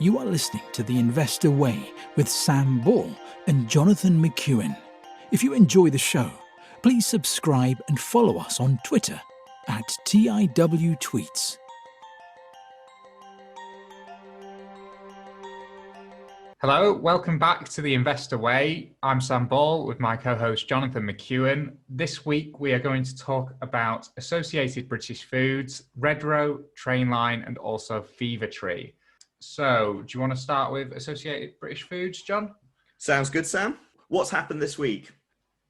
You are listening to The Investor Way with Sam Ball and Jonathan McEwen. If you enjoy the show, please subscribe and follow us on Twitter at TIWTweets. Hello, welcome back to The Investor Way. I'm Sam Ball with my co-host Jonathan McEwen. This week we are going to talk about Associated British Foods, Redrow, Trainline and also Fevertree. So, do you want to start with Associated British Foods, John? Sounds good, Sam. What's happened this week?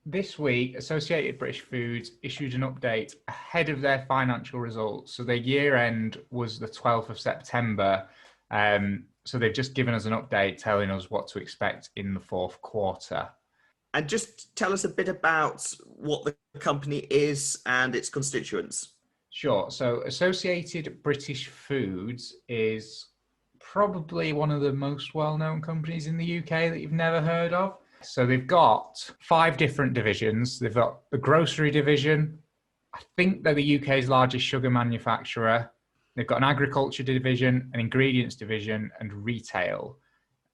This week, Associated British Foods issued an update ahead of their financial results. So their year end was the 12th of September. So they've just given us an update telling us what to expect in the fourth quarter. And just tell us a bit about what the company is and its constituents. Sure. So Associated British Foods is probably one of the most well-known companies in the UK that you've never heard of. So they've got 5 different divisions. They've got the grocery division. I think they're the UK's largest sugar manufacturer. They've got an agriculture division, an ingredients division, and retail.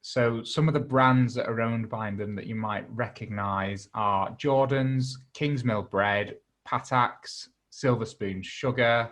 So some of the brands that are owned by them that you might recognise are Jordan's, Kingsmill Bread, Patak's, Silver Spoon Sugar,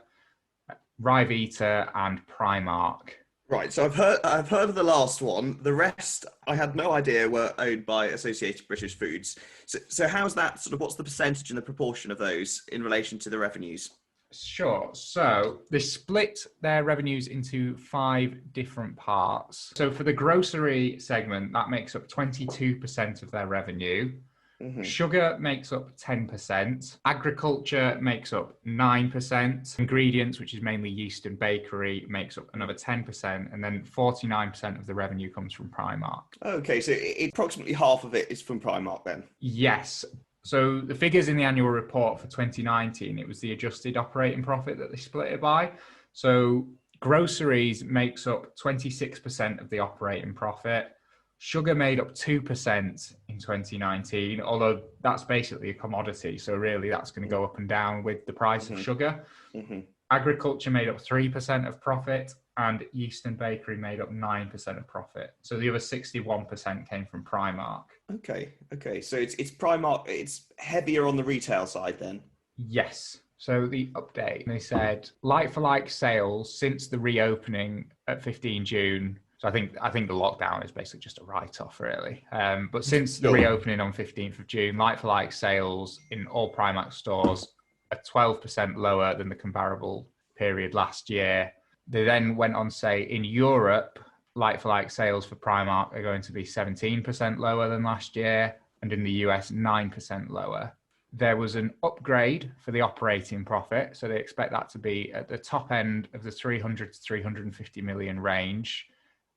Ryvita, and Primark. Right, so I've heard of the last one. The rest, I had no idea were owned by Associated British Foods. So how's that what's the percentage and the proportion of those in relation to the revenues? Sure. So they split their revenues into 5 different parts. So for the grocery segment, that makes up 22% of their revenue. Mm-hmm. Sugar makes up 10%. Agriculture makes up 9%. Ingredients, which is mainly yeast and bakery, makes up another 10%. And then 49% of the revenue comes from Primark. Okay, so approximately half of it is from Primark then? Yes. So the figures in the annual report for 2019, it was the adjusted operating profit that they split it by. So groceries makes up 26% of the operating profit. Sugar made up 2% in 2019, although that's basically a commodity. So really that's going to go up and down with the price of sugar. Mm-hmm. Agriculture made up 3% of profit and yeast and bakery made up 9% of profit. So the other 61% came from Primark. Okay. So it's Primark, it's heavier on the retail side then? Yes. So the update, they said like-for-like sales since the reopening at 15 June. So I think the lockdown is basically just a write-off really. But since the reopening on 15th of June, like-for-like sales in all Primark stores are 12% lower than the comparable period last year. They then went on to say in Europe, like-for-like sales for Primark are going to be 17% lower than last year, and in the US, 9% lower. There was an upgrade for the operating profit, so they expect that to be at the top end of the 300 to 350 million range,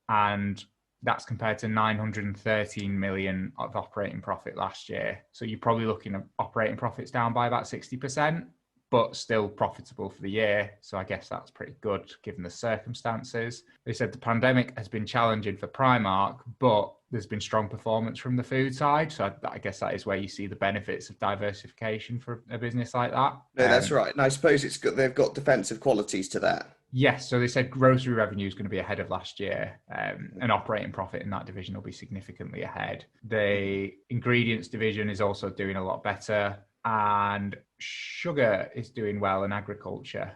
and that's compared to 913 million of operating profit last year. So you're probably looking at operating profits down by about 60%. But still profitable for the year. So I guess that's pretty good given the circumstances. They said the pandemic has been challenging for Primark, but there's been strong performance from the food side. So I guess that is where you see the benefits of diversification for a business like that. No, that's right. And I suppose they've got defensive qualities to that. Yes. So they said grocery revenue is going to be ahead of last year. And operating profit in that division will be significantly ahead. The ingredients division is also doing a lot better. And sugar is doing well in agriculture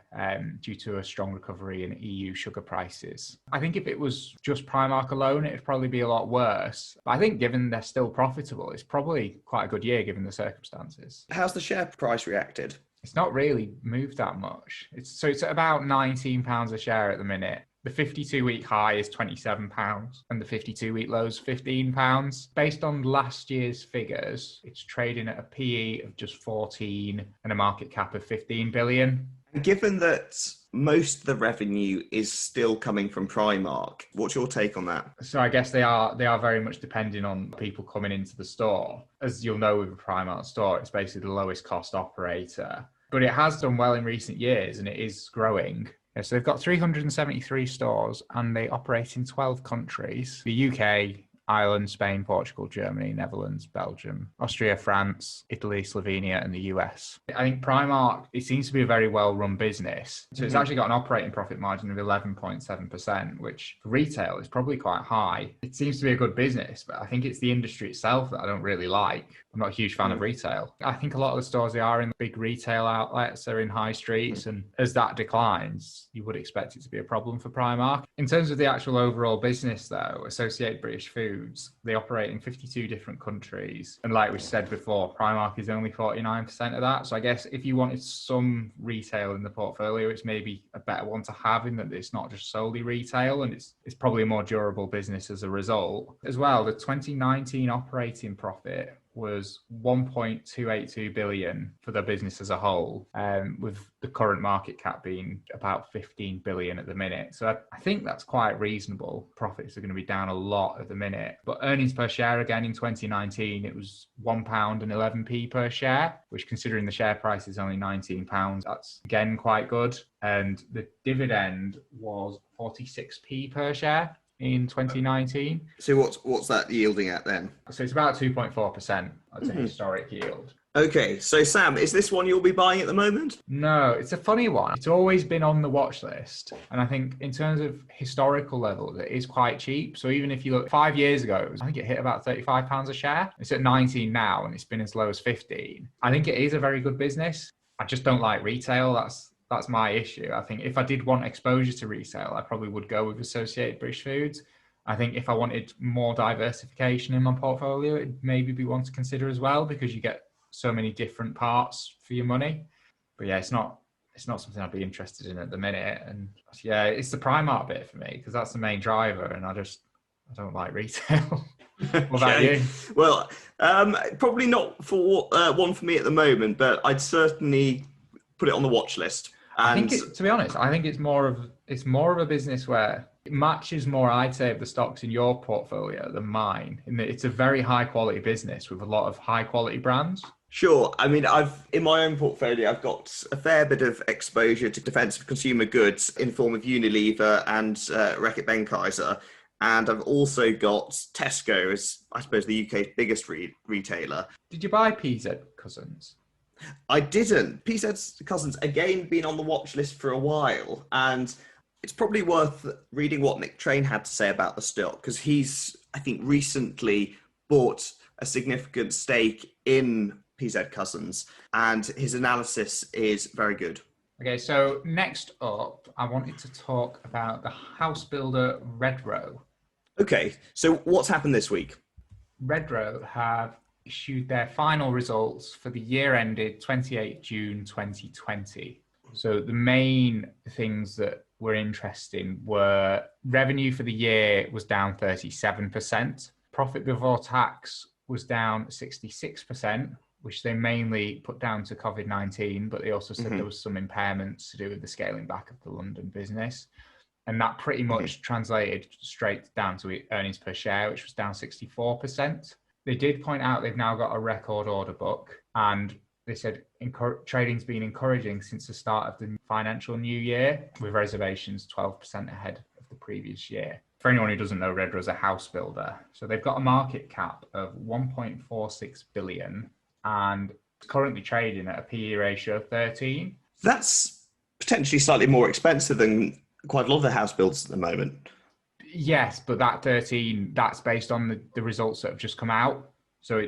due to a strong recovery in EU sugar prices. I think if it was just Primark alone, it'd probably be a lot worse. But I think given they're still profitable, it's probably quite a good year given the circumstances. How's the share price reacted? It's not really moved that much. It's at about £19 a share at the minute. The 52-week high is £27 and the 52-week low is £15. Based on last year's figures, it's trading at a PE of just 14 and a market cap of 15 billion. And given that most of the revenue is still coming from Primark, what's your take on that? So I guess they are very much depending on people coming into the store. As you'll know with a Primark store, it's basically the lowest cost operator. But it has done well in recent years and it is growing. So they've got 373 stores and they operate in 12 countries, the UK, Ireland, Spain, Portugal, Germany, Netherlands, Belgium, Austria, France, Italy, Slovenia, and the US. I think Primark, it seems to be a very well-run business. So it's actually got an operating profit margin of 11.7%, which for retail is probably quite high. It seems to be a good business, but I think it's the industry itself that I don't really like. I'm not a huge fan of retail. I think a lot of the stores they are in big retail outlets, they're in high streets, and as that declines, you would expect it to be a problem for Primark. In terms of the actual overall business though, Associated British Foods, they operate in 52 different countries. And like we said before, Primark is only 49% of that. So I guess if you wanted some retail in the portfolio, it's maybe a better one to have in that it's not just solely retail, and it's probably a more durable business as a result. As well, the 2019 operating profit was 1.282 billion for the business as a whole, with the current market cap being about 15 billion at the minute. So I think that's quite reasonable. Profits are going to be down a lot at the minute, but earnings per share again in 2019, it was £1.11 per share, which considering the share price is only £19, that's again quite good. And the dividend was 46p per share in 2019. So what's that yielding at then? So it's about 2.4%. That's a historic yield. Okay, so Sam, is this one you'll be buying at the moment? No, it's a funny one. It's always been on the watch list. And I think in terms of historical levels, it is quite cheap. So even if you look 5 years ago, I think it hit about £35 a share. It's at 19 now, and it's been as low as 15. I think it is a very good business. I just don't like retail. That's my issue. I think if I did want exposure to retail, I probably would go with Associated British Foods. I think if I wanted more diversification in my portfolio, it'd maybe be one to consider as well, because you get so many different parts for your money. But yeah, it's not something I'd be interested in at the minute. And yeah, it's the Primark bit for me, because that's the main driver, and I don't like retail. What about you? Well, probably not for one for me at the moment, but I'd certainly put it on the watch list. And to be honest, I think it's more of a business where it matches more, I'd say, of the stocks in your portfolio than mine. In that it's a very high quality business with a lot of high quality brands. Sure. I mean, in my own portfolio, I've got a fair bit of exposure to defensive consumer goods in the form of Unilever and Reckitt Benckiser. And I've also got Tesco as, I suppose, the UK's biggest retailer. Did you buy PZ Cousins? I didn't. PZ Cousins, again, been on the watch list for a while. And it's probably worth reading what Nick Train had to say about the stock, because he's, I think, recently bought a significant stake in PZ Cousins, and his analysis is very good. Okay, so next up, I wanted to talk about the house builder Redrow. Okay, so what's happened this week? Redrow have issued their final results for the year ended 28 June 2020. So the main things that were interesting were revenue for the year was down 37%. Profit before tax was down 66%, which they mainly put down to COVID-19, but they also said there was some impairments to do with the scaling back of the London business. And that pretty much translated straight down to earnings per share, which was down 64%. They did point out they've now got a record order book, and they said trading's been encouraging since the start of the financial new year, with reservations 12% ahead of the previous year. For anyone who doesn't know, Redrow's a house builder. So they've got a market cap of 1.46 billion and currently trading at a PE ratio of 13. That's potentially slightly more expensive than quite a lot of the house builds at the moment. Yes, but that 13, that's based on the results that have just come out. So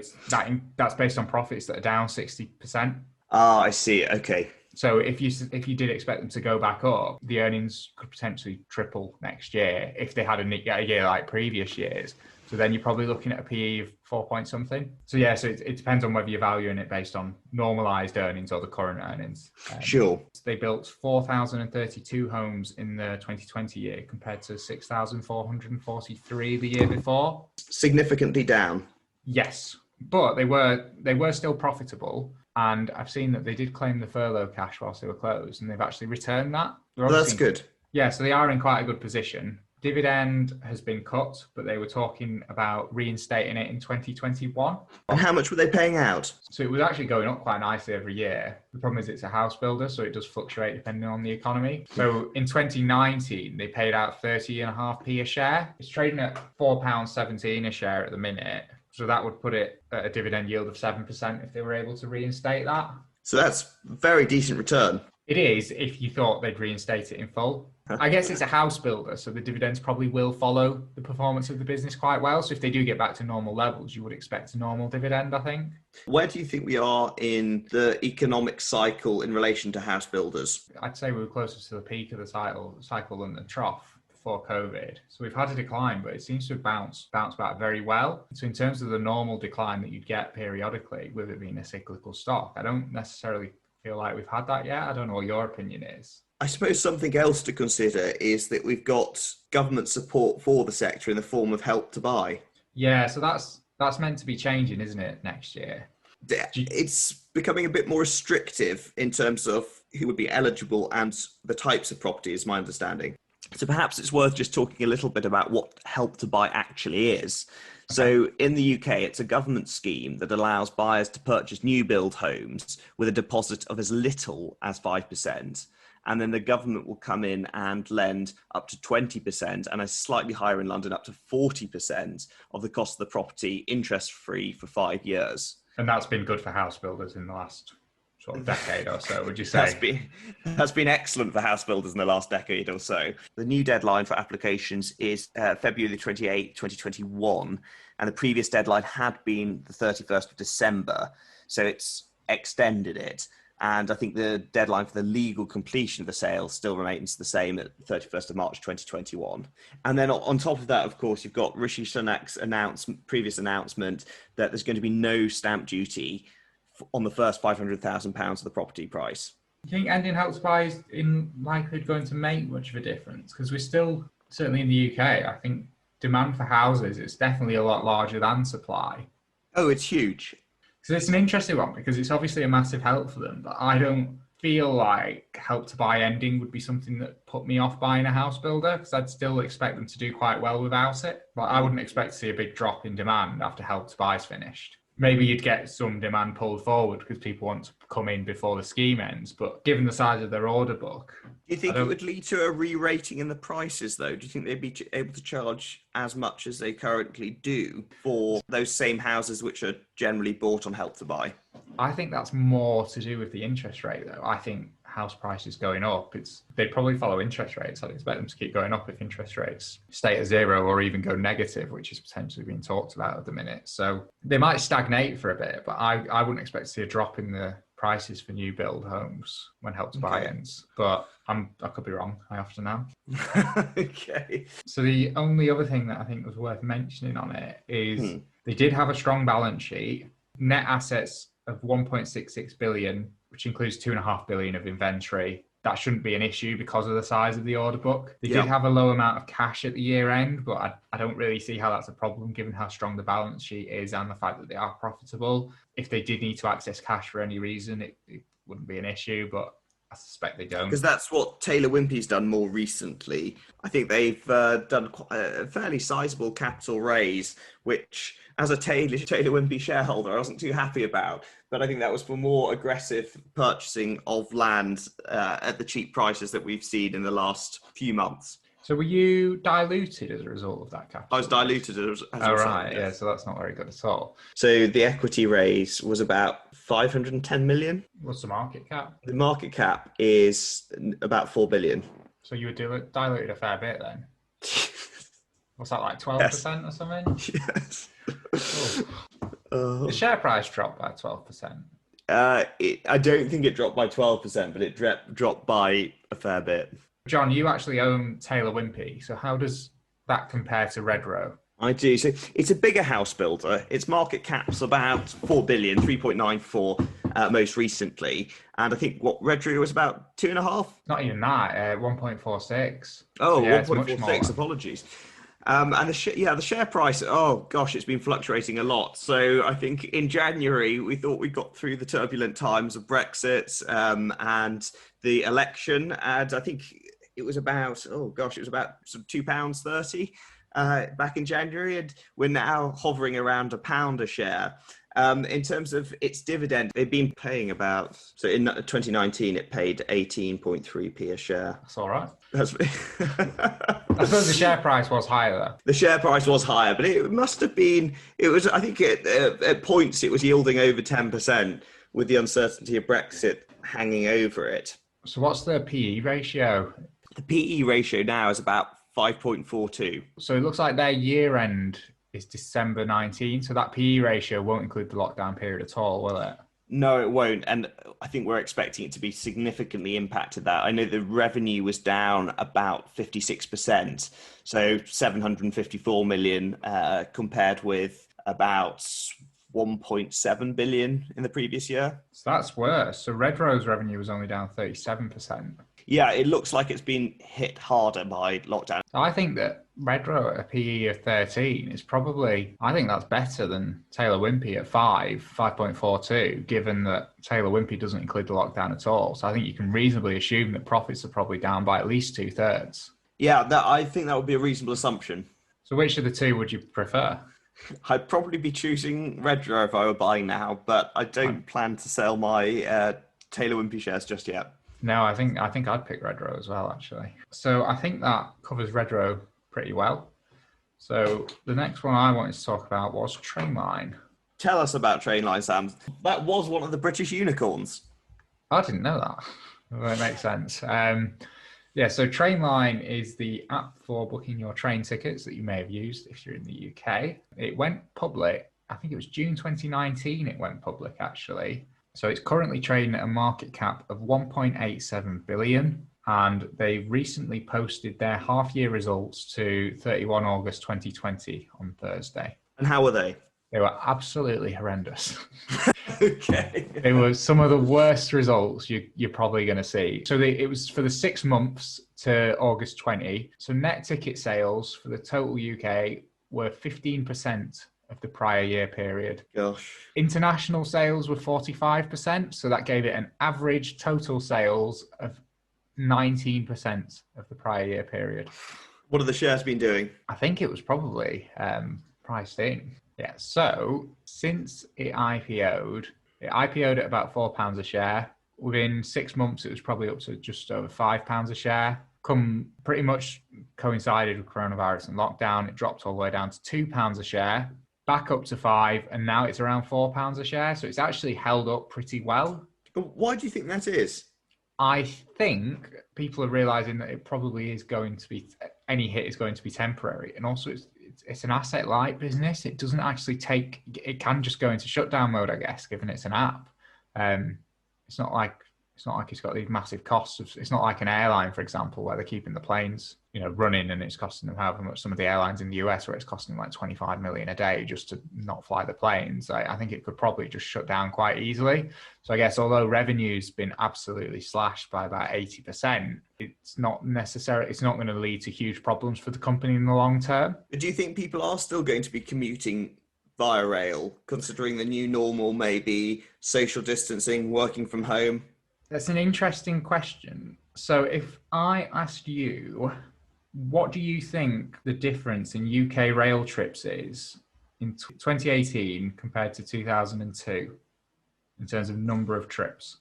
that's based on profits that are down 60%. Ah, I see. Okay. So if you did expect them to go back up, the earnings could potentially triple next year if they had a year like previous years. So then you're probably looking at a PE of 4 point something. So yeah, so it depends on whether you're valuing it based on normalized earnings or the current earnings. Sure. They built 4,032 homes in the 2020 year compared to 6,443 the year before. Significantly down. Yes, but they were still profitable. And I've seen that they did claim the furlough cash whilst they were closed, and they've actually returned that. Well, that's good. Yeah, so they are in quite a good position. Dividend has been cut, but they were talking about reinstating it in 2021. And how much were they paying out? So it was actually going up quite nicely every year. The problem is it's a house builder, so it does fluctuate depending on the economy. So in 2019, they paid out 30.5p a share. It's trading at £4.17 a share at the minute. So that would put it at a dividend yield of 7% if they were able to reinstate that. So that's a very decent return. It is if you thought they'd reinstate it in full. I guess it's a house builder, so the dividends probably will follow the performance of the business quite well. So if they do get back to normal levels, you would expect a normal dividend, I think. Where do you think we are in the economic cycle in relation to house builders? I'd say we were closer to the peak of the cycle than the trough before COVID. So we've had a decline, but it seems to have bounced back very well. So in terms of the normal decline that you'd get periodically with it being a cyclical stock, I don't necessarily feel like we've had that yet. I don't know what your opinion is. I suppose something else to consider is that we've got government support for the sector in the form of Help to Buy. Yeah, so that's meant to be changing, isn't it, next year? It's becoming a bit more restrictive in terms of who would be eligible and the types of property, is my understanding. So perhaps it's worth just talking a little bit about what Help to Buy actually is. So in the UK, it's a government scheme that allows buyers to purchase new build homes with a deposit of as little as 5%. And then the government will come in and lend up to 20% and a slightly higher in London, up to 40% of the cost of the property, interest-free for 5 years. And that's been good for house builders in the last sort of decade or so, would you say? That's been excellent for house builders in the last decade or so. The new deadline for applications is February 28, 2021, and the previous deadline had been the 31st of December, so it's extended it. And I think the deadline for the legal completion of the sale still remains the same at 31st of March 2021. And then on top of that, of course, you've got Rishi Sunak's previous announcement that there's going to be no stamp duty on the first £500,000 of the property price. Do you think ending Help to Buy is likely going to make much of a difference? Because we're still, certainly in the UK, I think demand for houses is definitely a lot larger than supply. Oh, it's huge. So it's an interesting one because it's obviously a massive help for them, but I don't feel like Help to Buy ending would be something that put me off buying a house builder, because I'd still expect them to do quite well without it. But I wouldn't expect to see a big drop in demand after Help to Buy is finished. Maybe you'd get some demand pulled forward because people want to come in before the scheme ends. But given the size of their order book... Do you think it would lead to a re-rating in the prices, though? Do you think they'd be able to charge as much as they currently do for those same houses which are generally bought on Help to Buy? I think that's more to do with the interest rate, though. I think house prices going up, they'd probably follow interest rates. I'd expect them to keep going up if interest rates stay at zero or even go negative, which is potentially being talked about at the minute. So they might stagnate for a bit, but I wouldn't expect to see a drop in the prices for new build homes when Help to Buy ends. But I could be wrong. I often am. Okay. So the only other thing that I think was worth mentioning on it is they did have a strong balance sheet, net assets of 1.66 billion, which includes 2.5 billion of inventory. That shouldn't be an issue because of the size of the order book. They did have a low amount of cash at the year end, but I don't really see how that's a problem given how strong the balance sheet is and the fact that they are profitable. If they did need to access cash for any reason, it wouldn't be an issue, but I suspect they don't. Because that's what Taylor Wimpey's done more recently. I think they've done a fairly sizable capital raise, which, as a Taylor Wimpey shareholder, I wasn't too happy about. But I think that was for more aggressive purchasing of land at the cheap prices that we've seen in the last few months. So were you diluted as a result of that capital? I was diluted as a result. Oh, right. Yeah, so that's not very good at all. So the equity raise was about 510 million. What's the market cap? The market cap is about 4 billion. So you were diluted a fair bit then? What's that, like 12% or something? Yes. The share price dropped by 12%. I don't think it dropped by 12%, but it dropped by a fair bit. John, you actually own Taylor Wimpey, so how does that compare to Redrow? I do. So it's a bigger house builder. Its market cap's about 4 billion, 3.94 most recently. And I think Redrow was about 2.5. Not even that, 1.46. Oh, so yeah, 1.46, apologies. And the share price, oh gosh, it's been fluctuating a lot. So I think in January, we thought we got through the turbulent times of Brexit and the election. And I think it was about, oh gosh, it was about sort of £2.30 back in January, and we're now hovering around £1 a share. In terms of its dividend, they've been paying about, so in 2019 it paid 18.3p a share. That's all right. That's I suppose the share price was higher though. The share price was higher, but it must have been, it was, I think at points it was yielding over 10% with the uncertainty of Brexit hanging over it. So what's the PE ratio? The PE ratio now is about 5.42. So it looks like their year end is December 19. So that PE ratio won't include the lockdown period at all, will it? No, it won't. And I think we're expecting it to be significantly impacted that. I know the revenue was down about 56%. So 754 million compared with about 1.7 billion in the previous year. So that's worse. So Redrow's revenue was only down 37%. Yeah, it looks like it's been hit harder by lockdown. I think that Redrow at a PE of 13 is probably, I think that's better than Taylor Wimpey at 5.42, given that Taylor Wimpey doesn't include the lockdown at all. So I think you can reasonably assume that profits are probably down by at least 2/3. Yeah, I think that would be a reasonable assumption. So which of the two would you prefer? I'd probably be choosing Redrow if I were buying now, but I don't plan to sell my Taylor Wimpey shares just yet. No, I think I'd pick Redrow as well, actually. So I think that covers Redrow pretty well. So the next one I wanted to talk about was Trainline. Tell us about Trainline, Sam. That was one of the British unicorns. I didn't know that. That makes sense. Yeah, so Trainline is the app for booking your train tickets that you may have used if you're in the UK. It went public, I think it was June 2019 it went public, actually. So it's currently trading at a market cap of 1.87 billion, and they recently posted their half-year results to 31 August 2020 on Thursday. And how were they? They were absolutely horrendous. Okay. They were some of the worst results you're probably going to see. So it was for the 6 months to August 20. So net ticket sales for the total UK were 15% of the prior year period. Gosh. International sales were 45%. So that gave it an average total sales of 19% of the prior year period. What have the shares been doing? I think it was probably priced in. Yeah, so since it IPO'd at about £4 a share. Within 6 months, it was probably up to just over £5 a share. Pretty much coincided with coronavirus and lockdown. It dropped all the way down to £2 a share, back up to £5, and now it's around £4 a share. So it's actually held up pretty well. But why do you think that is? I think people are realizing that it probably is going to be, any hit is going to be temporary. And also it's an asset light business. It doesn't actually it can just go into shutdown mode, I guess, given it's an app. It's not like it's got these massive costs. It's not like an airline, for example, where they're keeping the planes, running, and it's costing them however much. Some of the airlines in the US, where it's costing them like 25 million a day just to not fly the planes. I think it could probably just shut down quite easily. So I guess although revenue's been absolutely slashed by about 80%, it's not going to lead to huge problems for the company in the long term. Do you think people are still going to be commuting via rail, considering the new normal may be social distancing, working from home? That's an interesting question. So if I asked you, what do you think the difference in UK rail trips is in 2018 compared to 2002 in terms of number of trips?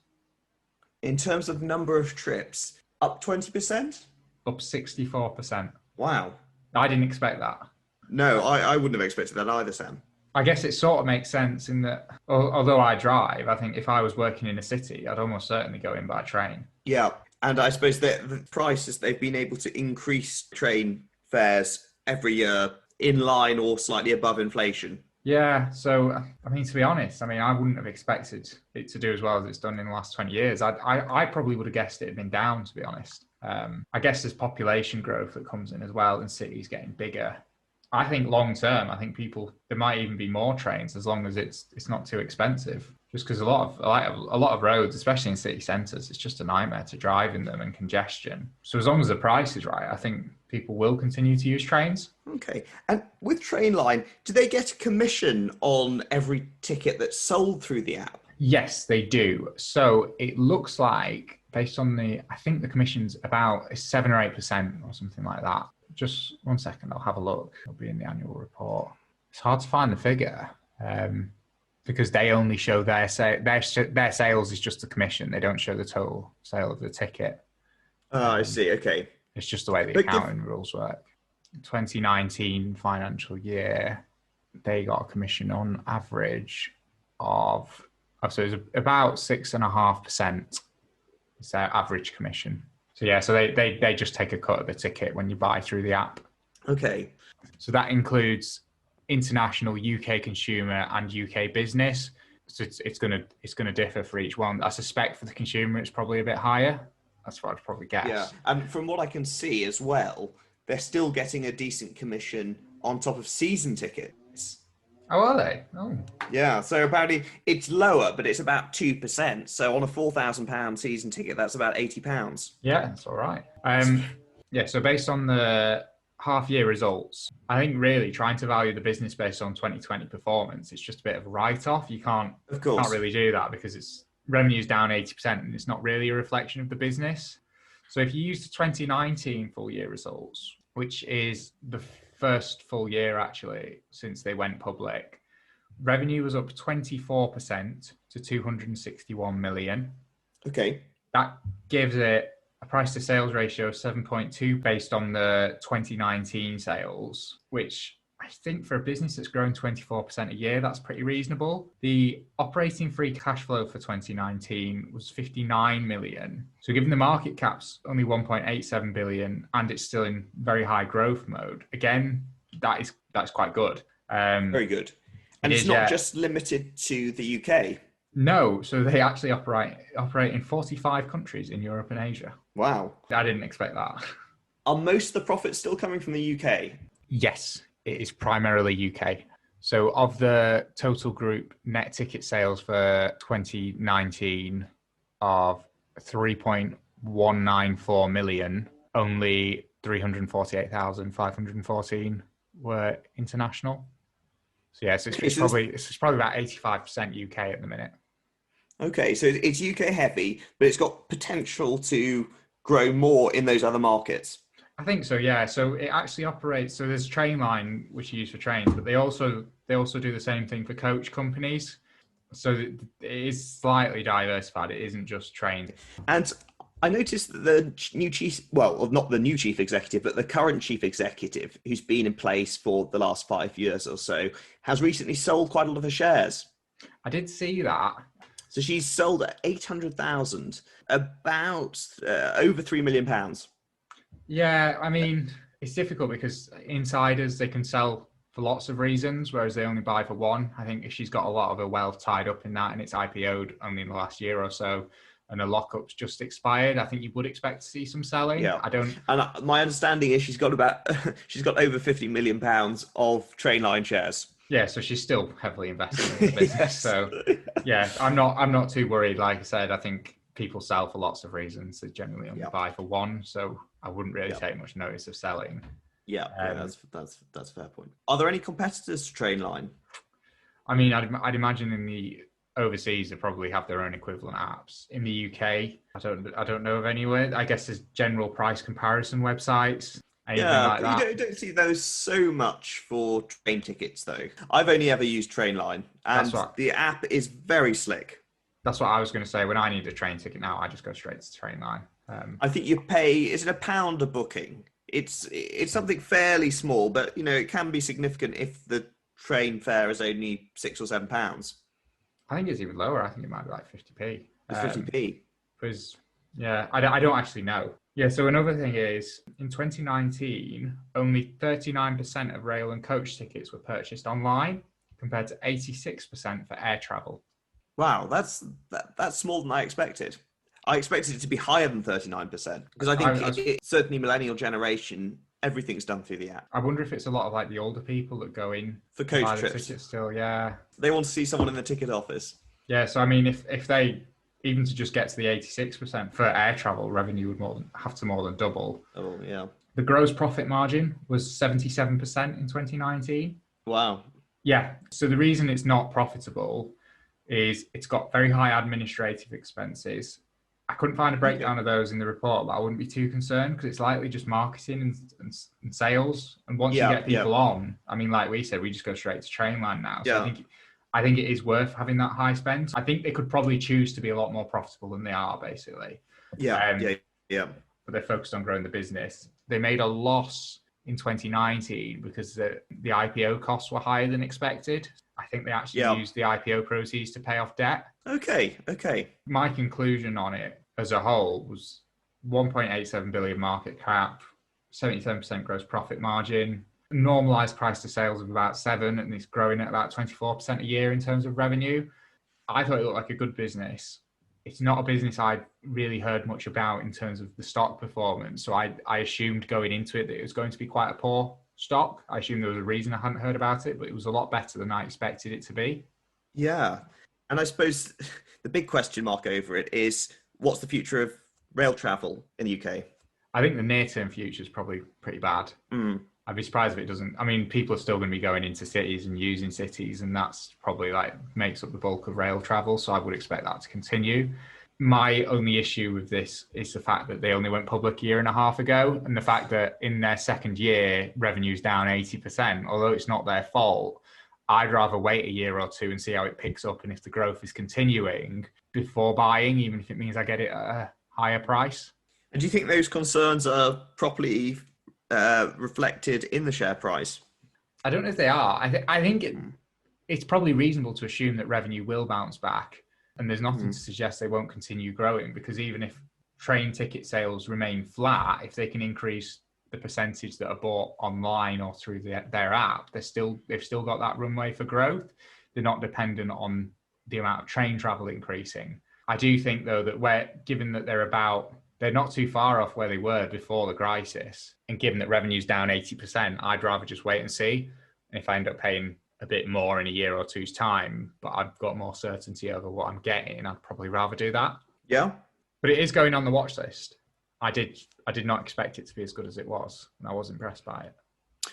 In terms of number of trips, up 20%? Up 64%. Wow. I didn't expect that. No, I wouldn't have expected that either, Sam. I guess it sort of makes sense in that, although I drive, I think if I was working in a city, I'd almost certainly go in by train. Yeah, and I suppose the prices, they've been able to increase train fares every year in line or slightly above inflation. Yeah, so, I mean, to be honest, I wouldn't have expected it to do as well as it's done in the last 20 years. I probably would have guessed it had been down, to be honest. I guess there's population growth that comes in as well and cities getting bigger. I think long term, there might even be more trains as long as it's not too expensive. Just because a lot of roads, especially in city centres, it's just a nightmare to drive in them and congestion. So as long as the price is right, I think people will continue to use trains. Okay. And with Trainline, do they get a commission on every ticket that's sold through the app? Yes, they do. So it looks like based on I think the commission's about 7 or 8% or something like that. Just 1 second, I'll have a look. It'll be in the annual report. It's hard to find the figure because they only show their sales is just the commission. They don't show the total sale of the ticket. I see. Okay. It's just the way the accounting rules work. 2019 financial year, they got a commission on average of, so it was about 6.5%. It's their average commission. So yeah, so they just take a cut of the ticket when you buy through the app. Okay. So that includes international, UK consumer, and UK business. So it's gonna differ for each one. I suspect for the consumer, it's probably a bit higher. That's what I'd probably guess. Yeah, and from what I can see as well, they're still getting a decent commission on top of season tickets. Oh, are they? Oh. Yeah, so apparently it's lower, but it's about 2%. So on a £4,000 season ticket, that's about £80. Yeah, that's all right. Yeah, so based on the half-year results, I think really trying to value the business based on 2020 performance, it's just a bit of a write-off. You can't really do that because it's revenue's down 80% and it's not really a reflection of the business. So if you use the 2019 full-year results, which is the first full year actually since they went public, revenue was up 24% to 261 million. Okay. That gives it a price to sales ratio of 7.2 based on the 2019 sales, which I think for a business that's growing 24% a year, that's pretty reasonable. The operating free cash flow for 2019 was 59 million. So given the market cap's only 1.87 billion and it's still in very high growth mode, again, that's quite good. Very good. And it's not just limited to the UK. No, so they actually operate in 45 countries in Europe and Asia. Wow. I didn't expect that. Are most of the profits still coming from the UK? Yes, it is primarily UK. So of the total group net ticket sales for 2019 of 3.194 million, only 348,514 were international. So yes, it's probably about 85% UK at the minute. Okay, so it's UK heavy, but it's got potential to grow more in those other markets. I think so, yeah. So it actually operates. So there's Trainline, which you use for trains, but they also do the same thing for coach companies. So it is slightly diversified. It isn't just trains. And I noticed that the new chief, well, not the new chief executive, but the current chief executive, who's been in place for the last 5 years or so, has recently sold quite a lot of her shares. I did see that. So she's sold at 800,000, about over £3 million. Yeah, I mean, it's difficult because insiders, they can sell for lots of reasons, whereas they only buy for one. I think she's got a lot of her wealth tied up in that, and it's IPO'd only in the last year or so, and her lockup's just expired. I think you would expect to see some selling. Yeah, I don't. And my understanding is she's got over £50 million of Trainline shares. Yeah, so she's still heavily invested in the business. Yes. So yeah, I'm not too worried. Like I said, I think people sell for lots of reasons. They generally only buy for one, so I wouldn't really take much notice of selling. Yeah, that's a fair point. Are there any competitors to Trainline? I mean, I'd imagine in the overseas they probably have their own equivalent apps. In the UK, I don't know of anywhere. I guess there's general price comparison websites. Like that. You don't see those so much for train tickets, though. I've only ever used Trainline, and the app is very slick. That's what I was going to say. When I need a train ticket now, I just go straight to Trainline. I think you pay, is it £1 a booking? It's something fairly small, but it can be significant if the train fare is only £6 or £7. I think it's even lower. I think it might be like 50p. It's 50p. Because I don't actually know. Yeah, so another thing is, in 2019, only 39% of rail and coach tickets were purchased online, compared to 86% for air travel. Wow, that's smaller than I expected. I expected it to be higher than 39%, because I think certainly millennial generation, everything's done through the app. I wonder if it's a lot of like the older people that go in for coach trips. Tickets still, yeah. They want to see someone in the ticket office. Yeah, so I mean, if they, even to just get to the 86% for air travel, revenue would have to more than double. Oh, yeah. The gross profit margin was 77% in 2019. Wow. Yeah. So the reason it's not profitable is it's got very high administrative expenses I couldn't find a breakdown of those in the report, but I wouldn't be too concerned because it's likely just marketing and sales. And once you get people on, I mean, like we said, we just go straight to Trainline now. So I think it is worth having that high spend. I think they could probably choose to be a lot more profitable than they are, basically. Yeah. But they're focused on growing the business. They made a loss in 2019 because the IPO costs were higher than expected. I think they actually used the IPO proceeds to pay off debt. Okay. My conclusion on it as a whole was 1.87 billion market cap, 77% gross profit margin, normalized price to sales of about 7, and it's growing at about 24% a year in terms of revenue. I thought it looked like a good business. It's not a business I'd really heard much about in terms of the stock performance. So I assumed going into it that it was going to be quite a poor stock. I assumed there was a reason I hadn't heard about it, but it was a lot better than I expected it to be. Yeah. And I suppose the big question mark over it is, what's the future of rail travel in the UK? I think the near-term future is probably pretty bad. I'd be surprised if it doesn't. I mean, people are still going to be going into cities and using cities, and that's probably like makes up the bulk of rail travel. So I would expect that to continue. My only issue with this is the fact that they only went public a year and a half ago, and the fact that in their second year, revenue's down 80%, although it's not their fault. I'd rather wait a year or two and see how it picks up and if the growth is continuing before buying, even if it means I get it at a higher price. And do you think those concerns are properly reflected in the share price? I don't know if they are. I think it's probably reasonable to assume that revenue will bounce back, and there's nothing to suggest they won't continue growing, because even if train ticket sales remain flat, if they can increase the percentage that are bought online or through their app, they've still got that runway for growth. They're not dependent on the amount of train travel increasing. I do think, though, that given that they're not too far off where they were before the crisis, and given that revenue's down 80%, I'd rather just wait and see. And if I end up paying a bit more in a year or two's time, but I've got more certainty over what I'm getting, I'd probably rather do that. Yeah. But it is going on the watch list. I did not expect it to be as good as it was, and I was impressed by it.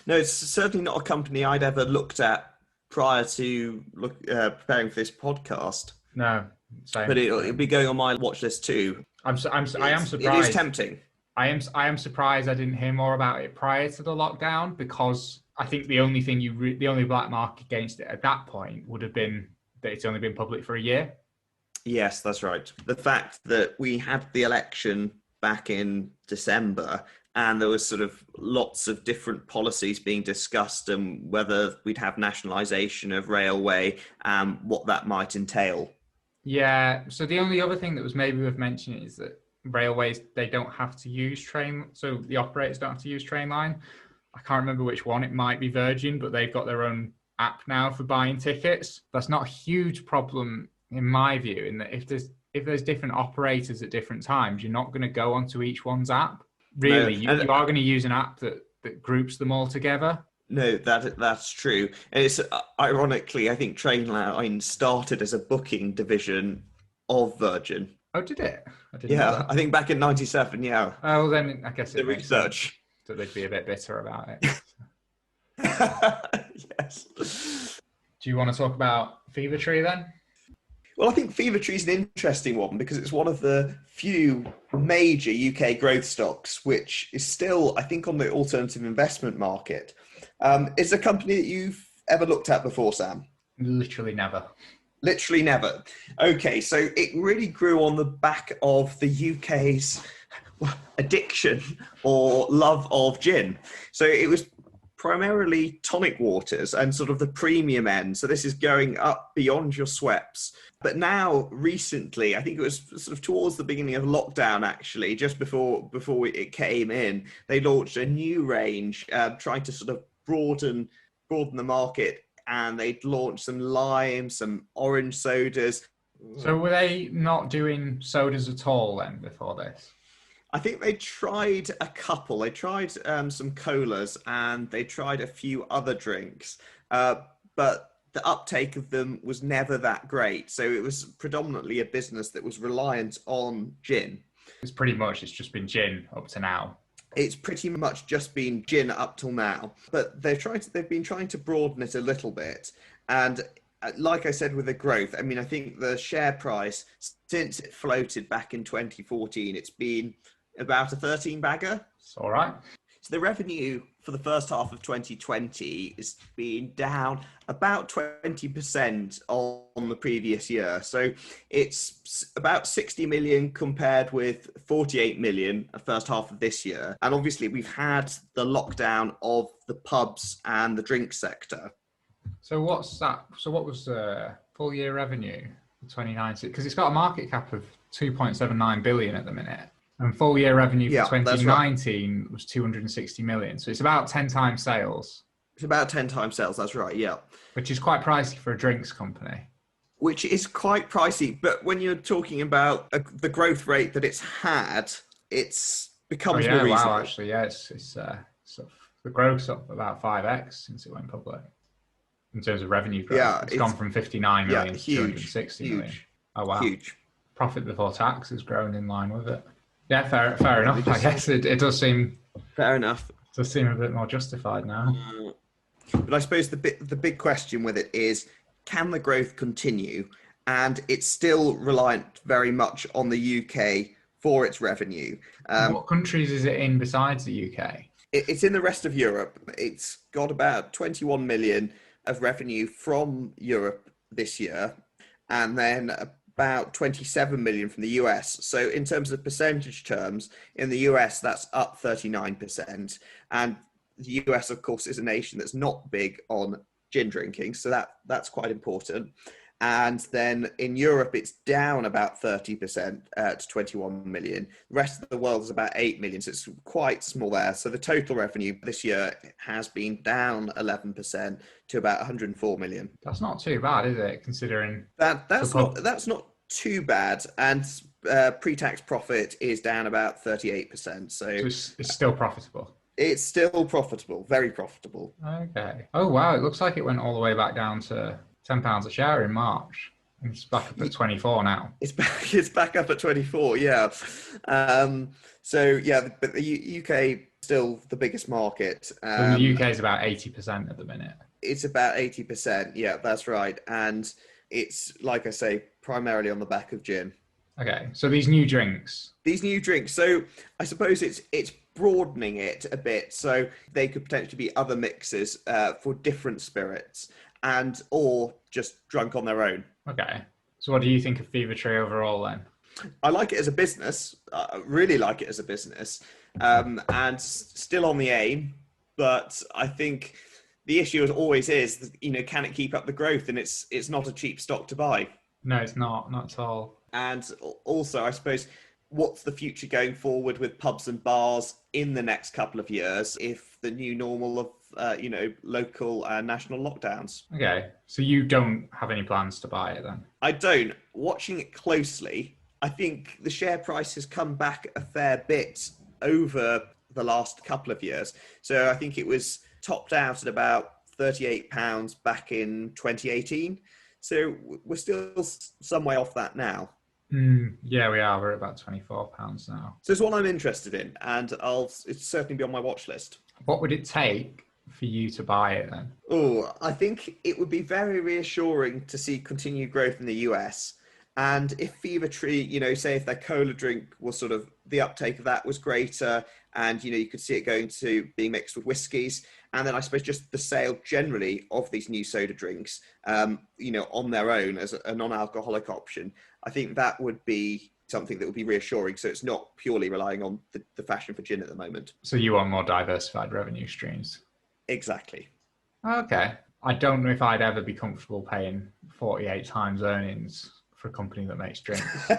No, it's certainly not a company I'd ever looked at prior to preparing for this podcast. No, same. But it'll be going on my watch list too. I am surprised. It is tempting. I am surprised I didn't hear more about it prior to the lockdown, because I think the only thing the only black mark against it at that point would have been that it's only been public for a year. Yes, that's right. The fact that we had the election back in December, and there was sort of lots of different policies being discussed, and whether we'd have nationalisation of railway, what that might entail. Yeah. So the only other thing that was maybe worth mentioning is that railways, they don't have to use so the operators don't have to use Trainline. I can't remember which one. It might be Virgin, but they've got their own app now for buying tickets. That's not a huge problem in my view, in that if there's different operators at different times, you're not going to go onto each one's app. Really, you are going to use an app that groups them all together. No, that's true. And it's ironically, I think Trainline started as a booking division of Virgin. Oh, did it? Yeah, I think back in '97. Yeah. Oh, well, then I guess it makes research sense that they'd be a bit bitter about it. Yes. Do you want to talk about Fevertree then? Well, I think Fevertree is an interesting one because it's one of the few major UK growth stocks which is still, I think, on the alternative investment market. Is it a company that you've ever looked at before, Sam? Literally never. Literally never. Okay, so it really grew on the back of the UK's addiction or love of gin. So it was primarily tonic waters and sort of the premium end. So this is going up beyond your Schweppes. But now, recently, I think it was sort of towards the beginning of lockdown, actually, just before it came in, they launched a new range, trying to sort of broaden the market. And they'd launched some lime, some orange sodas. So were they not doing sodas at all then before this? I think they tried a couple. They tried some colas and they tried a few other drinks, but the uptake of them was never that great. So it was predominantly a business that was reliant on gin. It's just been gin up to now. It's pretty much just been gin up till now, but they've been trying to broaden it a little bit. And like I said with the growth, I mean, I think the share price, since it floated back in 2014, it's been about a 13 bagger. It's all right. So the revenue for the first half of 2020 is being down about 20% on the previous year. So it's about 60 million compared with 48 million the first half of this year. And obviously we've had the lockdown of the pubs and the drink sector. So what's that? So what was the full year revenue for 2019? Because it's got a market cap of 2.79 billion at the minute. And full year revenue for 2019 was 260 million. So it's about 10 times sales. It's about 10 times sales, that's right, yeah. Which is quite pricey for a drinks company. Which is quite pricey, but when you're talking about the growth rate that it's had, it's becomes more reasonable. Wow, actually, yeah, it's sort of, the growth's up about 5x since it went public. In terms of revenue growth, yeah, it's gone from 59 million to huge, 260 million. Oh, wow. Huge. Profit before tax has grown in line with it. Yeah, fair enough. I guess it does seem fair enough. It does seem a bit more justified now. But I suppose the big question with it is, can the growth continue? And it's still reliant very much on the UK for its revenue. What countries is it in besides the UK? It's in the rest of Europe. It's got about 21 million of revenue from Europe this year, and then about 27 million from the US. So in terms of percentage terms, in the US, that's up 39%. And the US, of course, is a nation that's not big on gin drinking. So that's quite important. And then in Europe, it's down about 30% to 21 million. The rest of the world is about 8 million. So it's quite small there. So the total revenue this year has been down 11% to about 104 million. That's not too bad, is it? Considering that's not too bad. And pre-tax profit is down about 38%. So it's still profitable. It's still profitable, very profitable. Okay. Oh, wow. It looks like it went all the way back down to £10 a share in March. It's back up at 24 now. It's back up at 24, yeah. So yeah, but the UK still the biggest market. So the UK is about 80% at the minute. It's about 80%, yeah, that's right. And it's, like I say, primarily on the back of gin. Okay, so these new drinks. So I suppose it's broadening it a bit. So they could potentially be other mixes for different spirits, and or just drunk on their own. Okay. So what do you think of Fevertree overall then? I like it as a business. I really like it as a business, and still on the aim. But I think the issue as always is, can it keep up the growth? And it's not a cheap stock to buy. No, it's not at all. And also, I suppose, what's the future going forward with pubs and bars in the next couple of years if the new normal of local and national lockdowns? Okay, so you don't have any plans to buy it then? I don't. Watching it closely, I think the share price has come back a fair bit over the last couple of years. So I think it was topped out at about £38 back in 2018. So we're still some way off that now. Yeah, we are. We're at about £24 now. So it's one I'm interested in, and it's certainly be on my watch list. What would it take for you to buy it then? Oh, I think it would be very reassuring to see continued growth in the US. And if Fevertree, say if their cola drink was sort of, the uptake of that was greater, and, you could see it going to being mixed with whiskies. And then I suppose just the sale generally of these new soda drinks, on their own as a non-alcoholic option, I think that would be something that would be reassuring. So it's not purely relying on the fashion for gin at the moment. So you want more diversified revenue streams? Exactly. Okay. I don't know if I'd ever be comfortable paying 48 times earnings for a company that makes drinks.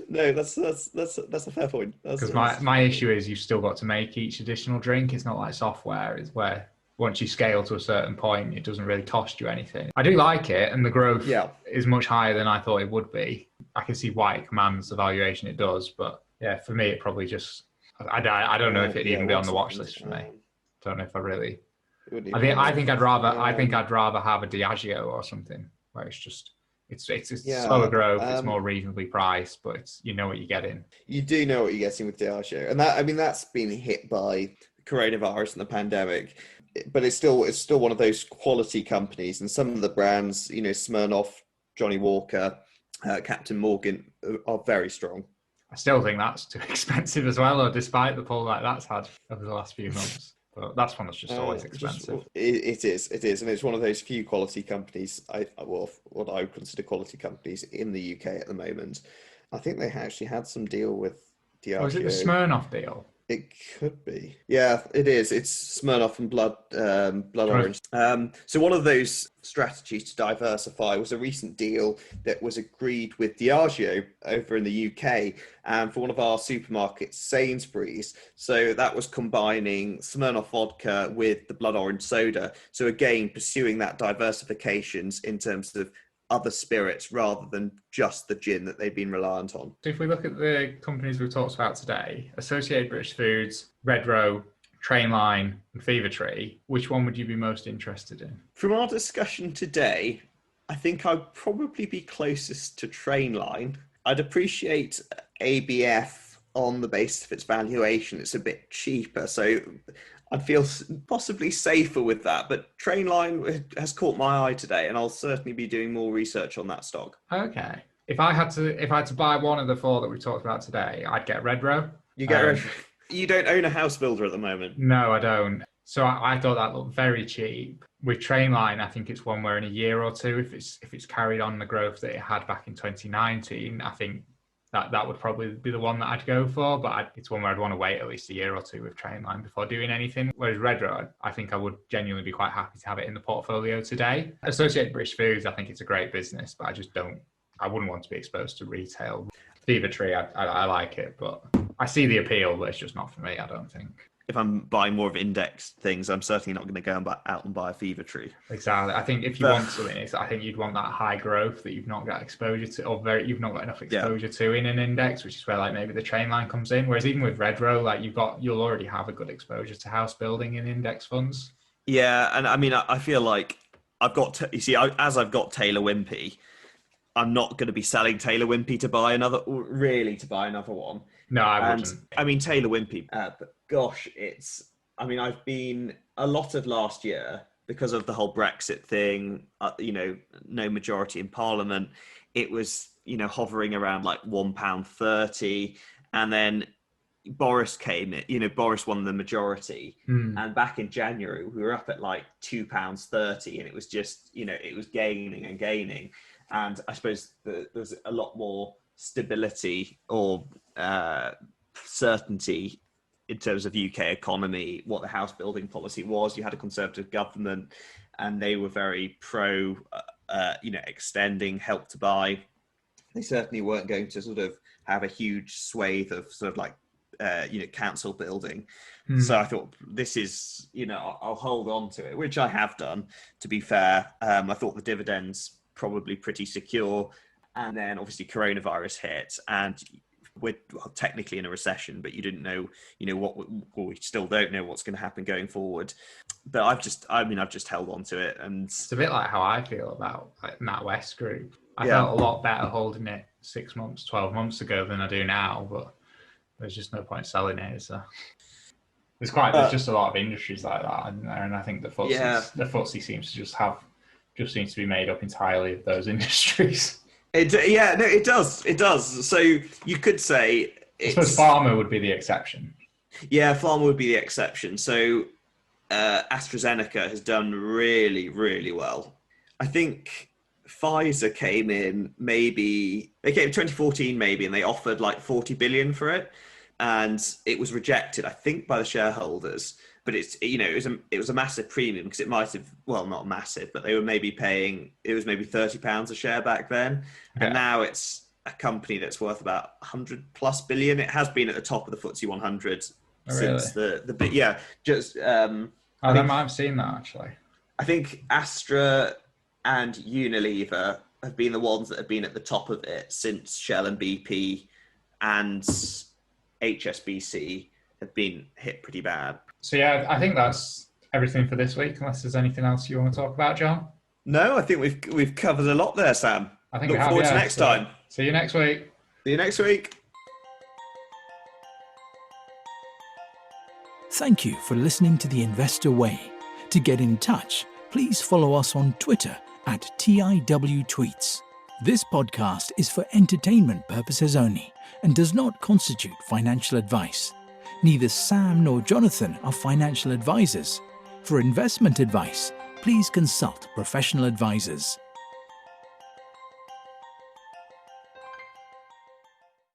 No, that's a fair point. Because my issue is you've still got to make each additional drink. It's not like software. It's where once you scale to a certain point, it doesn't really cost you anything. I do like it, and the growth is much higher than I thought it would be. I can see why it commands the valuation it does, but yeah, for me, it probably just, I don't know if it'd even be on the watch list for me. Don't know if I really. I think I'd rather have a Diageo or something where it's just. It's slower growth. It's more reasonably priced, but you know what you're getting. You do know what you're getting with Diageo, and that's been hit by coronavirus and the pandemic. but it's still one of those quality companies, and some of the brands, Smirnoff, Johnny Walker, Captain Morgan are very strong. I still think that's too expensive as well, despite the pull that that's had over the last few months. But that's one that's just always expensive. It is, and it's one of those few quality companies. What I would consider quality companies in the UK at the moment. I think they actually had some deal with Diageo. Was it the Smirnoff deal? It could be. Yeah, it is. It's Smirnoff and Blood Orange. So one of those strategies to diversify was a recent deal that was agreed with Diageo over in the UK and for one of our supermarkets, Sainsbury's. So that was combining Smirnoff vodka with the Blood Orange soda. So again, pursuing that diversifications in terms of other spirits rather than just the gin that they've been reliant on. So if we look at the companies we've talked about today, Associated British Foods, Redrow, Trainline and Fevertree, which one would you be most interested in? From our discussion today, I think I'd probably be closest to Trainline. I'd appreciate ABF on the basis of its valuation. It's a bit cheaper, so I'd feel possibly safer with that, but Trainline has caught my eye today, and I'll certainly be doing more research on that stock. Okay. If I had to buy one of the four that we talked about today, I'd get Redrow. You get Redrow. You don't own a house builder at the moment. No, I don't. So I thought that looked very cheap. With Trainline, I think it's one where in a year or two, if it's carried on the growth that it had back in 2019, I think that would probably be the one that I'd go for, but it's one where I'd want to wait at least a year or two with Trainline before doing anything. Whereas Redrow, I think I would genuinely be quite happy to have it in the portfolio today. Associated British Foods, I think it's a great business, but I wouldn't want to be exposed to retail. Fevertree, I like it, but I see the appeal, but it's just not for me, I don't think. If I'm buying more of index things, I'm certainly not going to go out and buy a Fevertree. Exactly. I think if you want something, I think you'd want that high growth that you've not got exposure to, or you've not got enough exposure to in an index, which is where like maybe the Trainline comes in. Whereas even with Redrow, like you'll already have a good exposure to house building in index funds. Yeah, and I mean, I feel like I've got got Taylor Wimpey, I'm not going to be selling Taylor Wimpey to buy another one. No, I wouldn't. I mean, Taylor Wimpey, but gosh, I've been a lot of last year because of the whole Brexit thing, no majority in Parliament. It was, hovering around like £1.30. And then Boris came in, Boris won the majority. And back in January, we were up at like £2.30, and it was just, it was gaining and gaining. And I suppose there's a lot more stability or certainty in terms of UK economy, what the house building policy was. You had a Conservative government, and they were very pro, extending Help to Buy. They certainly weren't going to sort of have a huge swathe of sort of like, council building. So I thought this is, I'll hold on to it, which I have done, to be fair. I thought the dividends probably pretty secure. And then obviously coronavirus hit, and we're technically in a recession, but you didn't know, we still don't know what's going to happen going forward. But I've just held on to it. And it's a bit like how I feel about like NatWest Group. I felt a lot better holding it 6 months, 12 months ago than I do now, but there's just no point selling it. So there's just a lot of industries like that, isn't there? And I think the FTSE seems to be made up entirely of those industries. It does. It does. So you could say, I suppose pharma would be the exception. Yeah, pharma would be the exception. So AstraZeneca has done really, really well. I think Pfizer came in they came in 2014 maybe, and they offered like 40 billion for it, and it was rejected, I think, by the shareholders. But it was a massive premium, because it might have, well, not massive, but they were maybe paying, it was maybe £30 a share back then. Yeah. And now it's a company that's worth about 100+ billion. It has been at the top of the FTSE 100 since the bit. Yeah, just. I might have seen that actually. I think Astra and Unilever have been the ones that have been at the top of it since Shell and BP and HSBC have been hit pretty bad. So yeah, I think that's everything for this week, unless there's anything else you want to talk about, John. No, I think we've covered a lot there, Sam. I think look forward to next time. See you next week. See you next week. Thank you for listening to The Investor Way. To get in touch, please follow us on Twitter at TIWTweets. This podcast is for entertainment purposes only and does not constitute financial advice. Neither Sam nor Jonathan are financial advisors. For investment advice, please consult professional advisors.